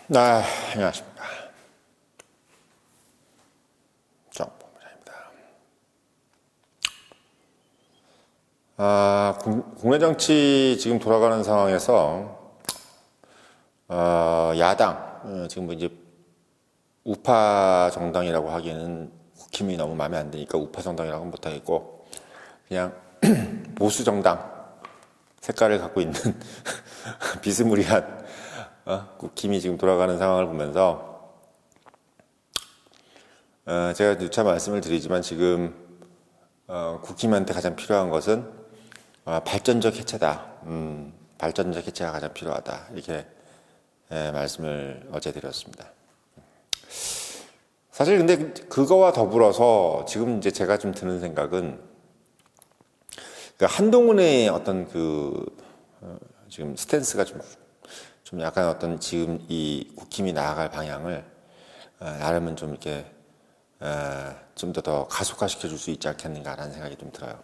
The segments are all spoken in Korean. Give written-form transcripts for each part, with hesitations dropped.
안녕하십니까. 정봉자입니다. 국내 정치 지금 돌아가는 상황에서, 야당, 지금 뭐 이제 우파 정당이라고 하기에는 국힘이 너무 마음에 안 드니까 우파 정당이라고는 못하겠고, 그냥 보수 정당 색깔을 갖고 있는 비스무리한 국힘이 지금 돌아가는 상황을 보면서 제가 누차 말씀을 드리지만 지금 국힘한테 가장 필요한 것은 발전적 해체다. 발전적 해체가 가장 필요하다. 이렇게 말씀을 어제 드렸습니다. 사실 근데 그거와 더불어서 지금 이제 제가 좀 드는 생각은 한동훈의 어떤 지금 스탠스가 좀 약간 어떤 지금 이 국힘이 나아갈 방향을 나름은 좀 이렇게 좀 더 가속화시켜 줄 수 있지 않겠는가라는 생각이 좀 들어요.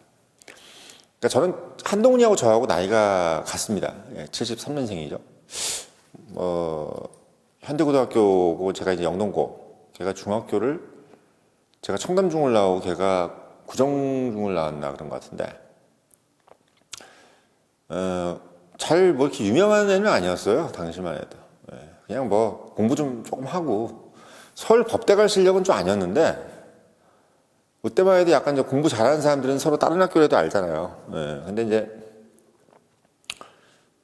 그러니까 저는 한동훈이하고 저하고 나이가 같습니다. 73년생이죠. 현대고등학교고 제가 이제 영동고, 걔가 중학교를 제가 청담중을 나오고 걔가 구정중을 나왔나 그런 것 같은데 잘 뭐 이렇게 유명한 애는 아니었어요. 당시만 해도. 그냥 뭐 공부 좀 조금 하고 서울 법대 갈 실력은 좀 아니었는데 그때만 해도 약간 이제 공부 잘하는 사람들은 서로 다른 학교라도 알잖아요. 근데 이제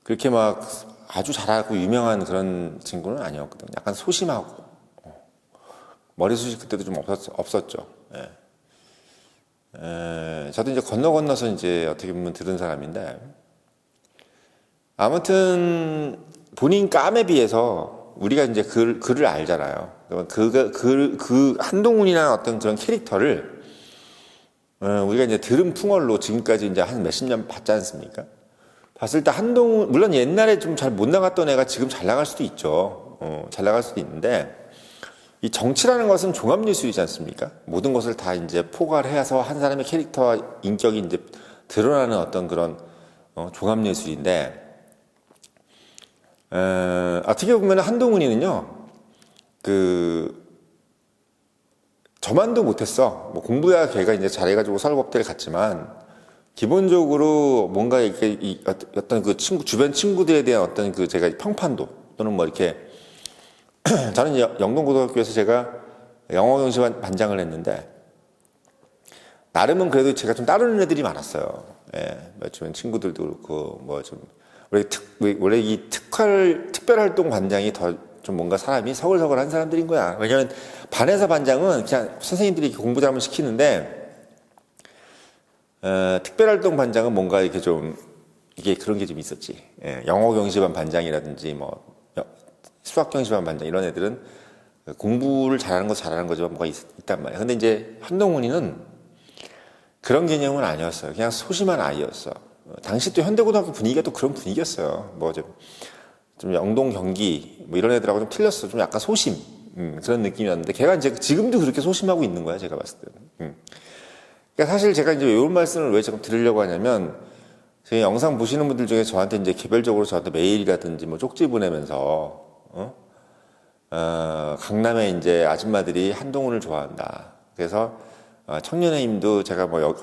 그렇게 막 아주 잘하고 유명한 그런 친구는 아니었거든요. 약간 소심하고 머리숱이 그때도 좀 없었죠. 저도 이제 건너서 이제 어떻게 보면 들은 사람인데 아무튼 본인 감에 비해서 우리가 이제 글을 알잖아요. 그 한동훈이라는 어떤 그런 캐릭터를 우리가 이제 들은 풍월로 지금까지 이제 한 몇십 년 봤지 않습니까? 봤을 때 한동훈, 물론 옛날에 좀 잘 못 나갔던 애가 지금 잘 나갈 수도 있죠. 잘 나갈 수도 있는데 이 정치라는 것은 종합예술이지 않습니까? 모든 것을 다 이제 포괄해서 한 사람의 캐릭터와 인격이 이제 드러나는 어떤 그런 종합예술인데 어떻게 보면 한동훈이는요, 저만도 못했어. 뭐 공부야 걔가 이제 잘해가지고 서울법대를 갔지만, 기본적으로 뭔가 이렇게 어떤 주변 친구들에 대한 어떤 제가 평판도, 또는 뭐 이렇게, 저는 이제 영동고등학교에서 제가 영어 경시 반장을 했는데, 나름은 그래도 제가 좀 따르는 애들이 많았어요. 주변 친구들도 그렇고, 원래 이 특별활동 반장이 더 좀 뭔가 사람이 서글서글한 사람들인 거야. 왜냐면 반에서 반장은 그냥 선생님들이 공부 잘못 시키는데, 특별활동 반장은 뭔가 이렇게 좀, 이게 그런 게 좀 있었지. 영어 경시반 반장이라든지, 수학 경시반 반장, 이런 애들은 공부를 잘하는 거지만 뭐가 있단 말이야. 근데 이제 한동훈이는 그런 개념은 아니었어요. 그냥 소심한 아이였어. 당시 또 현대고등학교 분위기가 또 그런 분위기였어요. 좀 영동 경기 뭐 이런 애들하고 좀 틀렸어. 좀 약간 소심 그런 느낌이었는데 걔가 이제 지금도 그렇게 소심하고 있는 거야. 제가 봤을 때는. 그러니까 사실 제가 이제 이런 말씀을 왜 조금 드리려고 하냐면 제 영상 보시는 분들 중에 저한테 이제 개별적으로 저한테 메일이라든지 뭐 쪽지 보내면서 강남에 이제 아줌마들이 한동훈을 좋아한다. 그래서 청년의힘도 제가 뭐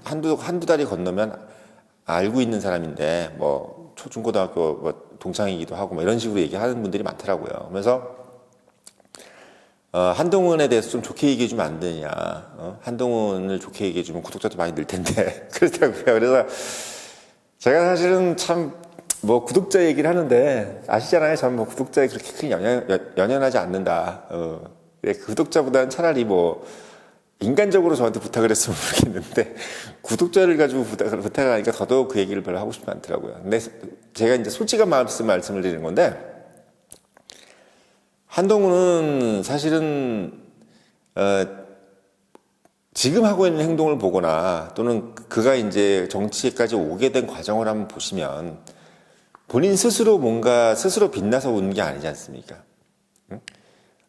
한두 달이 건너면 알고 있는 사람인데 뭐 초중고등학교 뭐 동창이기도 하고 뭐 이런 식으로 얘기하는 분들이 많더라고요. 그래서 한동훈에 대해서 좀 좋게 얘기해 주면 안 되냐. 한동훈을 좋게 얘기해 주면 구독자도 많이 늘 텐데 그렇더라고요. 그래서 제가 사실은 참 뭐 구독자 얘기를 하는데 아시잖아요. 저는 뭐 구독자에 그렇게 큰 연연하지 않는다. 구독자보다는 차라리 뭐 인간적으로 저한테 부탁을 했으면 모르겠는데 구독자를 가지고 부탁을 하니까 더더욱 그 얘기를 별로 하고 싶지 않더라고요. 근데 제가 이제 솔직한 말씀을 드리는 건데 한동훈은 사실은 지금 하고 있는 행동을 보거나 또는 그가 이제 정치에까지 오게 된 과정을 한번 보시면 본인 스스로 스스로 빛나서 오는 게 아니지 않습니까?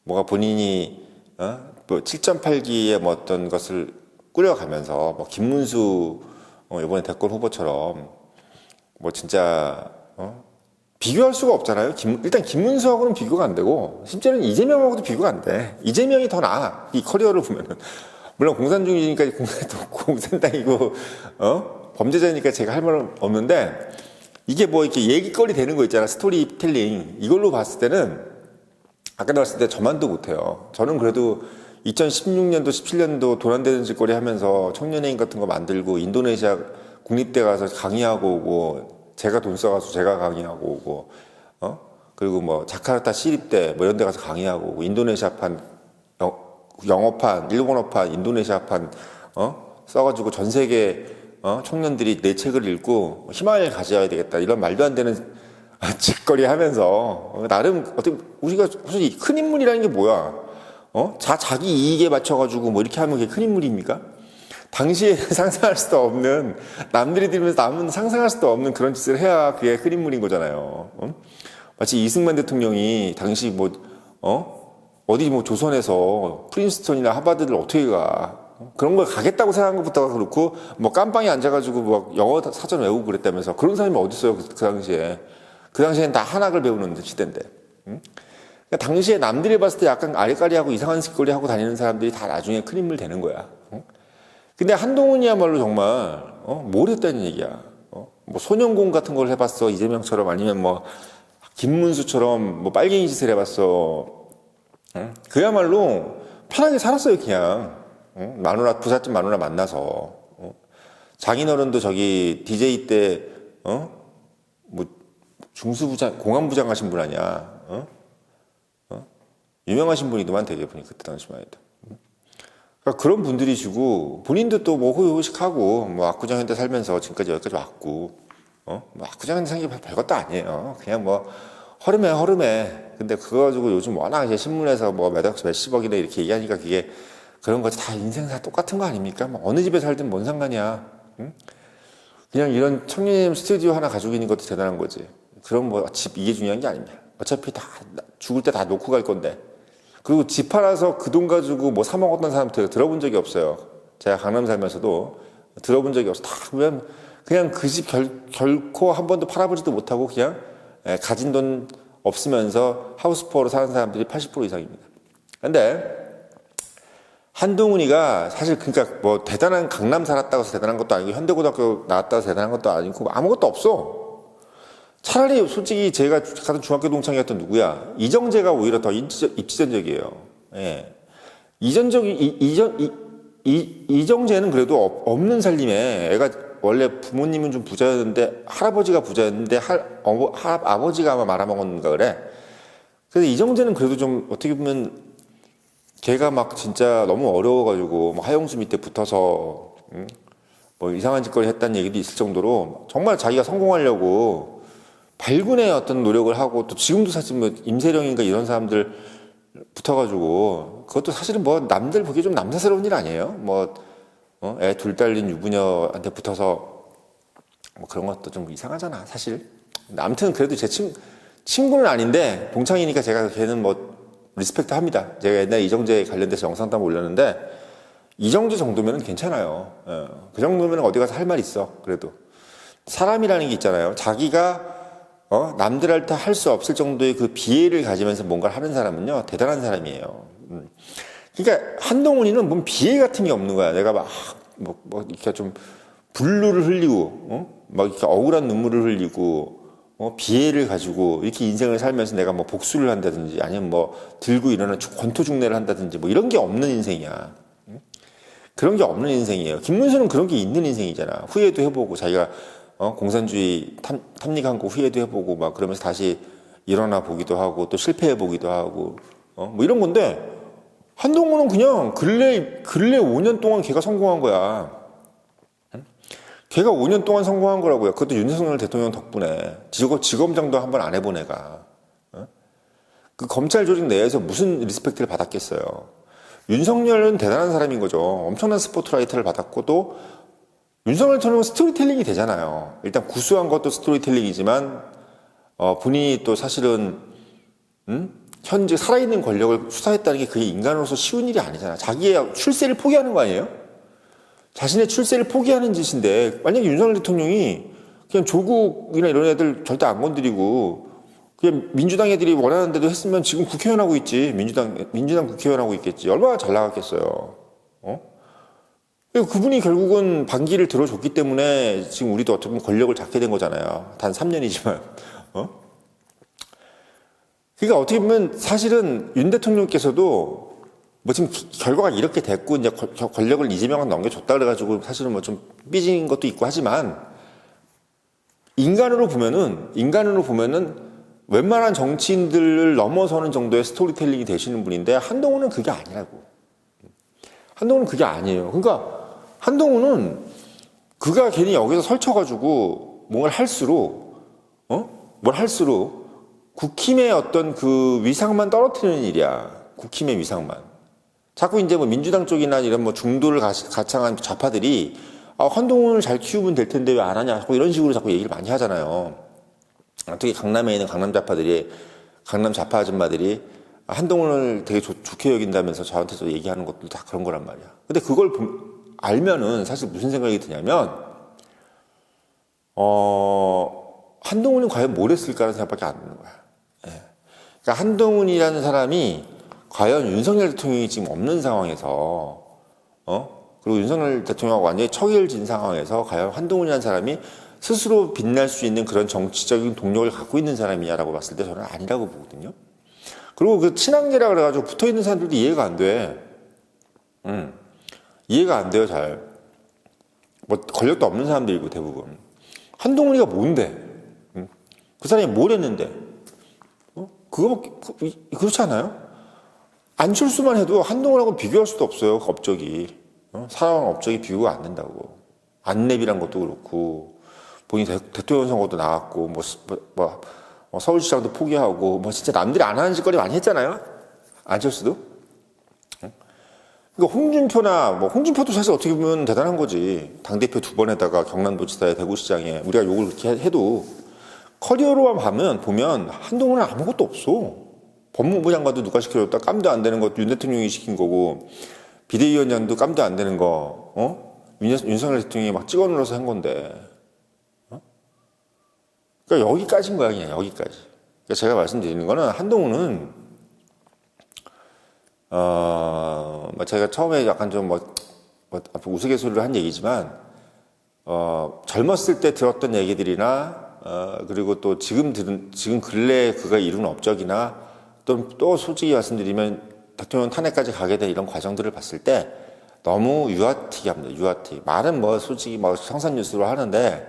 뭐가 본인이 뭐 7.8기의 뭐 어떤 것을 꾸려가면서 뭐 김문수 이번에 대권 후보처럼 뭐 진짜 비교할 수가 없잖아요. 일단 김문수하고는 비교가 안 되고 심지어는 이재명하고도 비교가 안 돼. 이재명이 더 나아. 이 커리어를 보면은. 물론 공산주의니까 공산당이고 범죄자니까 제가 할 말은 없는데 이게 뭐 이렇게 얘기거리 되는 거 있잖아. 스토리텔링. 이걸로 봤을 때는 아까 나왔을 때 저만도 못해요. 저는 그래도 2016년도, 17년도 돈 안 되는 짓거리 하면서 청년회의 같은 거 만들고 인도네시아 국립대 가서 강의하고 오고 제가 돈 써가지고 제가 강의하고 오고 그리고 뭐 자카르타 시립대 뭐 이런 데 가서 강의하고 오고 인도네시아판 영어판, 일본어판, 인도네시아판 써가지고 전 세계 청년들이 내 책을 읽고 희망을 가져야 되겠다 이런 말도 안 되는 짓거리 하면서 나름 어떻게 우리가 솔직히 큰 인물이라는 게 뭐야? 자기 이익에 맞춰가지고 뭐 이렇게 하면 그게 큰 인물입니까? 당시에 상상할 수도 없는 남들이 들으면서 남은 상상할 수도 없는 그런 짓을 해야 그게 큰 인물인 거잖아요. 마치 이승만 대통령이 당시 뭐 어디 뭐 조선에서 프린스턴이나 하버드를 어떻게 가? 그런 걸 가겠다고 생각한 것부터가 그렇고 뭐 깜빵에 앉아가지고 뭐 영어 사전 외우고 그랬다면서 그런 사람이 어디 있어요 그 당시에? 그 당시엔 다 한학을 배우는 시대인데. 그러니까 당시에 남들이 봤을 때 약간 아리까리하고 이상한 짓거리 하고 다니는 사람들이 다 나중에 큰 인물 되는 거야. 근데 한동훈이야말로 정말 뭘 했다는 얘기야. 뭐 소년공 같은 걸 해봤어 이재명처럼 아니면 뭐 김문수처럼 뭐 빨갱이 짓을 해봤어. 그야말로 편하게 살았어요 그냥. 마누라 부잣집 마누라 만나서 장인어른도 저기 DJ 때 뭐 중수부장 공안부장 하신 분 아니야. 유명하신 분이더만 되게 보니 그때 당시만 해도. 그러니까 그런 분들이시고 본인도 또 뭐 호의호식하고 뭐 압구정현대 살면서 지금까지 여기까지 왔고 뭐 압구정현대 사는 게 별것도 아니에요. 그냥 뭐 허름해. 근데 그거 가지고 요즘 워낙 이제 신문에서 뭐 몇십억이나 이렇게 얘기하니까 그게 그런 거지 다 인생사 똑같은 거 아닙니까? 뭐 어느 집에 살든 뭔 상관이야. 응? 그냥 이런 청년님 스튜디오 하나 가지고 있는 것도 대단한 거지. 그럼 뭐 집 이게 중요한 게 아닙니다. 어차피 다 죽을 때 다 놓고 갈 건데. 그리고 집 팔아서 그 돈 가지고 뭐 사 먹었던 사람 들어본 적이 없어요. 제가 강남 살면서도 들어본 적이 없어. 다 그냥 그 집 결코 한 번도 팔아보지도 못하고 그냥 가진 돈 없으면서 하우스푸어로 사는 사람들이 80% 이상입니다. 근데 한동훈이가 사실 그러니까 뭐 대단한 강남 살았다고 해서 대단한 것도 아니고 현대고등학교 나왔다고 해서 대단한 것도 아니고 아무것도 없어. 차라리 솔직히 제가 같은 중학교 동창이었던 누구야? 이정재가 오히려 더 입지전적이에요. 예. 이정재는 그래도 없는 살림에 애가 원래 부모님은 좀 부자였는데 할아버지가 부자였는데 아버지가 아마 말아먹었는가 그래. 그래서 이정재는 그래도 좀 어떻게 보면 걔가 막 진짜 너무 어려워가지고 뭐 하영수 밑에 붙어서 뭐 이상한 짓거리 했다는 얘기도 있을 정도로 정말 자기가 성공하려고 발군의 어떤 노력을 하고 또 지금도 사실 뭐 임세령인가 이런 사람들 붙어가지고 그것도 사실은 뭐 남들 보기에 좀 남사스러운 일 아니에요? 뭐 애 둘 딸린 유부녀한테 붙어서 뭐 그런 것도 좀 이상하잖아 사실. 아무튼 그래도 제 친구는 아닌데 동창이니까 제가 걔는 뭐 리스펙트 합니다. 제가 옛날에 이정재 관련돼서 영상도 한번 올렸는데 이정재 정도면 괜찮아요. 그 정도면 어디 가서 할 말 있어. 그래도 사람이라는 게 있잖아요. 자기가 남들한테 할 수 없을 정도의 그 비애를 가지면서 뭔가를 하는 사람은요 대단한 사람이에요. 그러니까 한동훈이는 뭔 비애 같은 게 없는 거야. 내가 뭐 이렇게 좀 분노를 흘리고 막 이렇게 억울한 눈물을 흘리고 비애를 가지고 이렇게 인생을 살면서 내가 뭐 복수를 한다든지 아니면 뭐 들고 일어나 권토중래를 한다든지 뭐 이런 게 없는 인생이야. 그런 게 없는 인생이에요. 김문수는 그런 게 있는 인생이잖아. 후회도 해보고 자기가 공산주의 탐닉한 거 후회도 해보고 막 그러면서 다시 일어나 보기도 하고 또 실패해 보기도 하고 뭐 이런 건데 한동훈은 그냥 근래 5년 동안 걔가 성공한 거야. 걔가 5년 동안 성공한 거라고요. 그것도 윤석열 대통령 덕분에 직업장도 한번 안 해본 애가. 그 검찰 조직 내에서 무슨 리스펙트를 받았겠어요. 윤석열은 대단한 사람인 거죠. 엄청난 스포트라이트를 받았고 또 윤석열 대통령은 스토리텔링이 되잖아요. 일단 구수한 것도 스토리텔링이지만 본인이 또 사실은 현재 살아있는 권력을 수사했다는 게 그게 인간으로서 쉬운 일이 아니잖아. 자기의 출세를 포기하는 거 아니에요? 자신의 출세를 포기하는 짓인데 만약에 윤석열 대통령이 그냥 조국이나 이런 애들 절대 안 건드리고 그냥 민주당 애들이 원하는 대로 했으면 지금 국회의원 하고 있지. 민주당 국회의원 하고 있겠지. 얼마나 잘 나갔겠어요. 그분이 결국은 반기를 들어줬기 때문에 지금 우리도 어떻게 보면 권력을 잡게 된 거잖아요. 단 3년이지만. 그러니까 어떻게 보면 사실은 윤 대통령께서도 뭐 지금 결과가 이렇게 됐고 이제 권력을 이재명한테 넘겨줬다 그래가지고 사실은 뭐 좀 삐진 것도 있고 하지만 인간으로 보면은 웬만한 정치인들을 넘어서는 정도의 스토리텔링이 되시는 분인데 한동훈은 그게 아니라고. 한동훈은 그게 아니에요. 그러니까 한동훈은 그가 괜히 여기서 설쳐가지고 뭘 할수록 국힘의 어떤 그 위상만 떨어뜨리는 일이야. 국힘의 위상만. 자꾸 이제 뭐 민주당 쪽이나 이런 뭐 중도를 가창한 좌파들이 한동훈을 잘 키우면 될 텐데 왜 안 하냐. 자꾸 이런 식으로 자꾸 얘기를 많이 하잖아요. 특히 강남에 있는 강남 좌파 아줌마들이 한동훈을 되게 좋게 여긴다면서 저한테도 얘기하는 것도 다 그런 거란 말이야. 근데 그걸 알면은 사실 무슨 생각이 드냐면, 한동훈은 과연 뭘 했을까라는 생각밖에 안 드는 거야. 예. 그러니까 한동훈이라는 사람이 과연 윤석열 대통령이 지금 없는 상황에서, 그리고 윤석열 대통령하고 완전히 척일진 상황에서 과연 한동훈이라는 사람이 스스로 빛날 수 있는 그런 정치적인 동력을 갖고 있는 사람이냐라고 봤을 때 저는 아니라고 보거든요. 그리고 그 친한계라 그래가지고 붙어 있는 사람들도 이해가 안 돼. 이해가 안 돼요, 잘. 뭐, 권력도 없는 사람들이고, 대부분. 한동훈이가 뭔데? 그 사람이 뭘 했는데? 그렇지 않아요? 안철수만 해도 한동훈하고 비교할 수도 없어요, 업적이. 사람 업적이 비교가 안 된다고. 안랩이란 것도 그렇고, 본인이 대통령 선거도 나왔고, 서울시장도 포기하고, 뭐 진짜 남들이 안 하는 짓거리 많이 했잖아요? 안철수도? 그러니까 홍준표도 사실 어떻게 보면 대단한 거지. 당대표 2번에다가 경남도지사에 대구시장에 우리가 욕을 그렇게 해도 커리어로만 보면 한동훈은 아무것도 없어. 법무부 장관도 누가 시켜줬다 깜도 안 되는 것도 윤 대통령이 시킨 거고, 비대위원장도 깜도 안 되는 거, 윤석열 대통령이 막 찍어 눌러서 한 건데. 그러니까 여기까지인 거야, 그냥 여기까지. 그러니까 제가 말씀드리는 거는 한동훈은, 제가 처음에 약간 좀 우스갯소리를 한 얘기지만, 젊었을 때 들었던 얘기들이나, 그리고 또 지금 근래에 그가 이룬 업적이나, 또 솔직히 말씀드리면 대통령 탄핵까지 가게 된 이런 과정들을 봤을 때 너무 유아틱이 합니다. 유아틱. 말은 뭐 솔직히 성산 뉴스로 하는데,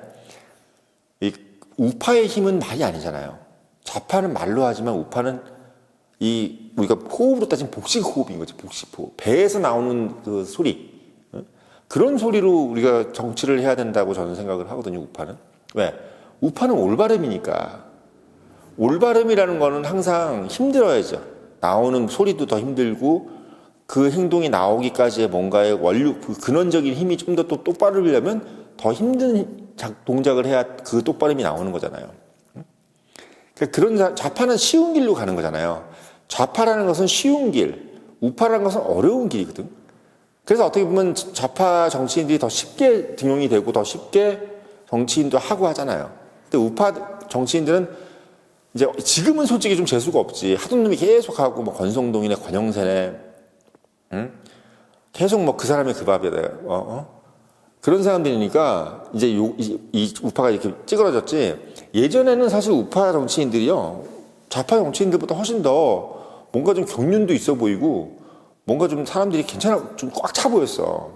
이 우파의 힘은 말이 아니잖아요. 좌파는 말로 하지만 우파는 우리가 호흡으로 따지면 복식 호흡인 거지. 복식 호흡. 배에서 나오는 그 소리. 그런 소리로 우리가 정치를 해야 된다고 저는 생각을 하거든요. 우파는. 왜? 우파는 올바름이니까. 올바름이라는 거는 항상 힘들어야죠. 나오는 소리도 더 힘들고 그 행동이 나오기까지의 뭔가의 근원적인 힘이 좀 더 또 똑바르려면 더 힘든 동작을 해야 그 똑바름이 나오는 거잖아요. 그러니까 그런 좌파는 쉬운 길로 가는 거잖아요. 좌파라는 것은 쉬운 길, 우파라는 것은 어려운 길이거든. 그래서 어떻게 보면 좌파 정치인들이 더 쉽게 등용이 되고 더 쉽게 정치인도 하고 하잖아요. 근데 우파 정치인들은 이제 지금은 솔직히 좀 재수가 없지. 하던 놈이 계속 하고 권성동이네, 권영세네, 계속 그 사람의 그 밥이야. 그런 사람들이니까 이제 이 우파가 이렇게 찌그러졌지. 예전에는 사실 우파 정치인들이요, 좌파 정치인들보다 훨씬 더 뭔가 좀 경륜도 있어 보이고 뭔가 좀 사람들이 좀 꽉 차 보였어.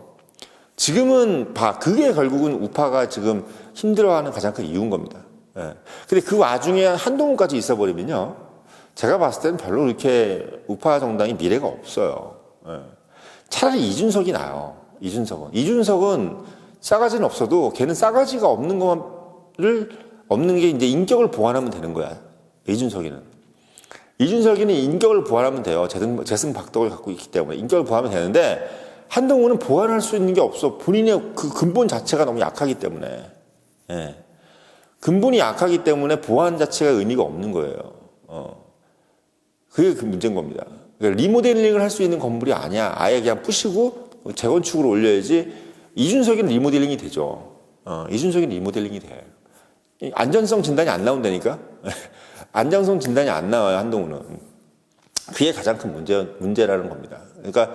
지금은 그게 결국은 우파가 지금 힘들어하는 가장 큰 이유인 겁니다. 예. 근데 그 와중에 한동훈까지 있어버리면요, 제가 봤을 때는 별로 그렇게 우파 정당이 미래가 없어요. 예. 차라리 이준석이 나아요. 이준석은 싸가지는 없어도 걔는 싸가지가 없는 게 이제 인격을 보완하면 되는 거야. 이준석이는 인격을 보완하면 돼요. 재승박덕을 갖고 있기 때문에 인격을 보완하면 되는데, 한동훈은 보완할 수 있는 게 없어. 본인의 그 근본 자체가 너무 약하기 때문에. 예. 근본이 약하기 때문에 보완 자체가 의미가 없는 거예요. 그게 그 문제인 겁니다. 그러니까 리모델링을 할 수 있는 건물이 아니야. 아예 그냥 부시고 재건축으로 올려야지. 이준석이는 리모델링이 되죠. 이준석이는 리모델링이 돼. 안전성 진단이 안 나온다니까. 안정성 진단이 안 나와요, 한동훈은. 그게 가장 큰 문제라는 겁니다. 그러니까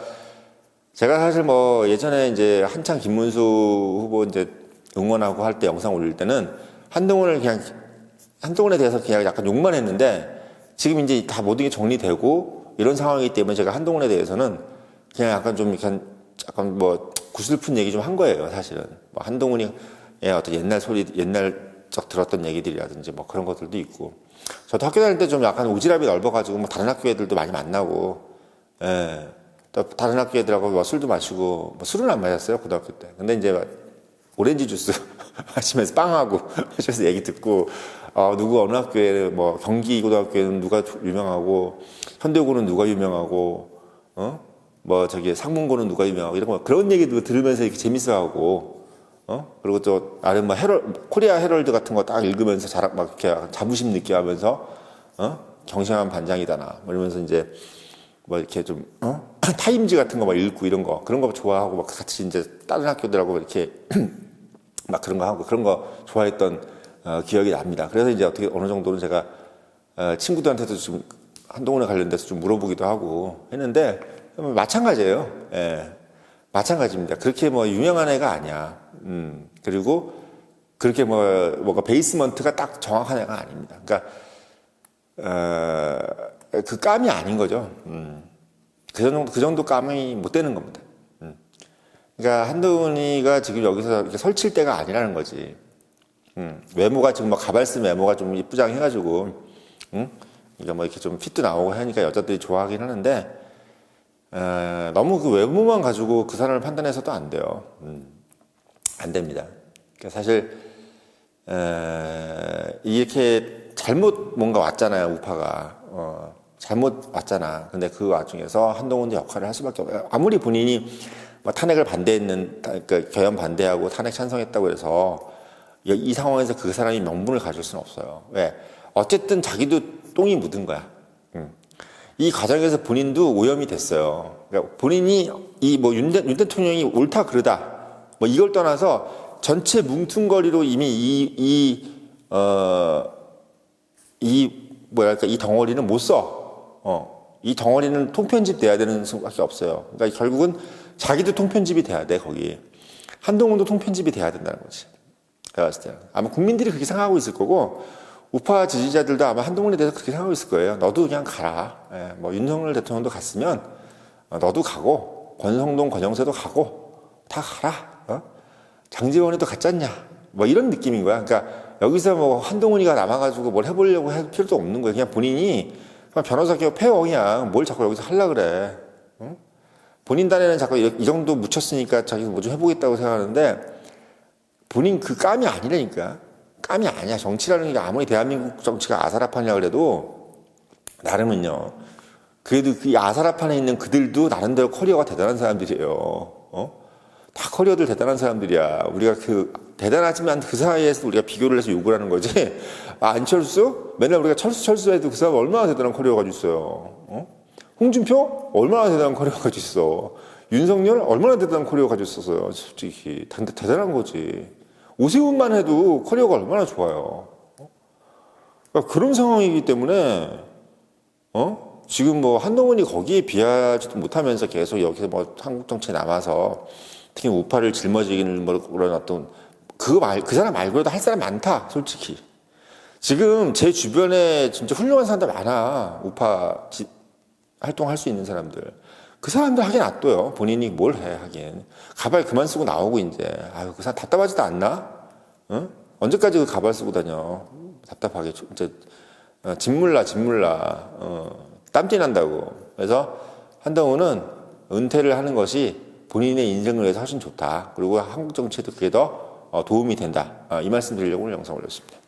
제가 사실 뭐 예전에 이제 한창 김문수 후보 이제 응원하고 할 때 영상 올릴 때는 한동훈에 대해서 그냥 약간 욕만 했는데 지금 이제 다 모든 게 정리되고 이런 상황이기 때문에 제가 한동훈에 대해서는 그냥 약간 뭐 구슬픈 얘기 좀 한 거예요, 사실은. 뭐 한동훈이 어떤 옛날적 들었던 얘기들이라든지 뭐 그런 것들도 있고. 저도 학교 다닐 때 좀 약간 오지랖이 넓어가지고 뭐 다른 학교 애들도 많이 만나고, 또 다른 학교 애들하고 뭐 술도 마시고, 뭐 술은 안 마셨어요, 고등학교 때. 근데 이제 오렌지 주스 마시면서 빵하고 마시면서 얘기 듣고, 누구 어느 학교에 뭐 경기 고등학교에는 누가 유명하고, 현대고는 누가 유명하고, 뭐 저기 상문고는 누가 유명하고 이런 거 그런 얘기도 들으면서 이렇게 재밌어하고, 그리고 또 나름 뭐 코리아 헤럴드 같은 거 딱 읽으면서 막 이렇게 자부심 느껴하면서 경심한 반장이다나 뭐 이러면서 이제 뭐 이렇게 좀 타임즈 같은 거 막 읽고 이런 거 그런 거 좋아하고 막 같이 이제 다른 학교들하고 이렇게 막 그런 거 하고 그런 거 좋아했던 기억이 납니다. 그래서 이제 어떻게 어느 정도는 제가 친구들한테도 좀 한동훈에 관련돼서 좀 물어보기도 하고 했는데 마찬가지예요. 예. 마찬가지입니다. 그렇게 뭐 유명한 애가 아니야. 그리고 그렇게 뭐가 베이스먼트가 딱 정확한 애가 아닙니다. 그러니까 그 감이 아닌 거죠. 그 정도 감이 못 되는 겁니다. 그러니까 한동훈이가 지금 여기서 이렇게 설칠 때가 아니라는 거지. 외모가 지금 뭐 가발스 외모가 좀 이쁘장해가지고, 그러니까 뭐 이렇게 좀 핏도 나오고 하니까 여자들이 좋아하긴 하는데. 너무 그 외모만 가지고 그 사람을 판단해서도 안 돼요. 안 됩니다. 그러니까 사실 이렇게 잘못 뭔가 왔잖아요, 우파가. 잘못 왔잖아. 근데 그 와중에서 한동훈도 역할을 할 수밖에 없어요. 아무리 본인이 뭐 탄핵을 그러니까 개헌 반대하고 탄핵 찬성했다고 해서 이 상황에서 그 사람이 명분을 가질 수는 없어요. 왜? 어쨌든 자기도 똥이 묻은 거야. 이 과정에서 본인도 오염이 됐어요. 그러니까 본인이 윤 대통령이 옳다 그르다 뭐 이걸 떠나서 전체 뭉퉁거리로 이미 이 덩어리는 못 써. 이 덩어리는 통편집 돼야 되는 수밖에 없어요. 그러니까 결국은 자기도 통편집이 돼야 돼, 거기. 한동훈도 통편집이 돼야 된다는 거지. 제가 봤을 때. 아마 국민들이 그렇게 생각하고 있을 거고, 우파 지지자들도 아마 한동훈에 대해서 그렇게 생각하고 있을 거예요. 너도 그냥 가라. 뭐 윤석열 대통령도 갔으면 너도 가고, 권성동, 권영세도 가고, 다 가라. 장지원에도 갔잖냐. 뭐 이런 느낌인 거야. 그러니까 여기서 뭐 한동훈이가 남아가지고 뭘 해보려고 할 필요도 없는 거예요. 그냥 본인이 그냥 변호사 개업해요. 그냥 뭘 자꾸 여기서 하려 그래. 본인 딴에는 자꾸 이 정도 묻혔으니까 자기가 뭐 좀 해보겠다고 생각하는데 본인 그 감이 아니라니까. 감이 아니야. 정치라는 게 아무리 대한민국 정치가 아사라판이라 그래도 나름은요. 그래도 그 아사라판에 있는 그들도 나름대로 커리어가 대단한 사람들이에요. 다 커리어들 대단한 사람들이야. 우리가 대단하지만 그 사이에서 우리가 비교를 해서 욕을 하는 거지. 안철수? 맨날 우리가 철수 해도 그 사람 얼마나 대단한 커리어가 가지고 있어요. 홍준표? 얼마나 대단한 커리어가 가지고 있어. 윤석열? 얼마나 대단한 커리어가 가지고 있었어요. 솔직히. 대단한 거지. 오세훈만 해도 커리어가 얼마나 좋아요. 그러니까 그런 상황이기 때문에, 지금 뭐 한동훈이 거기에 비하지도 못하면서 계속 여기서 뭐 한국 정치에 남아서 특히 우파를 짊어지기는 뭐 그런 어떤 그 사람 말고도 할 사람 많다, 솔직히. 지금 제 주변에 진짜 훌륭한 사람들 많아. 우파 활동할 수 있는 사람들. 그 사람들 하긴 놔둬요. 본인이 뭘 해, 하긴. 가발 그만 쓰고 나오고, 이제. 아유, 그 사람 답답하지도 않나? 응? 언제까지 그 가발 쓰고 다녀? 답답하게. 진짜, 짓물나. 땀띠 난다고. 그래서 한동훈은 은퇴를 하는 것이 본인의 인생을 위해서 훨씬 좋다. 그리고 한국 정치에도 그게 더 도움이 된다. 이 말씀 드리려고 오늘 영상 올렸습니다.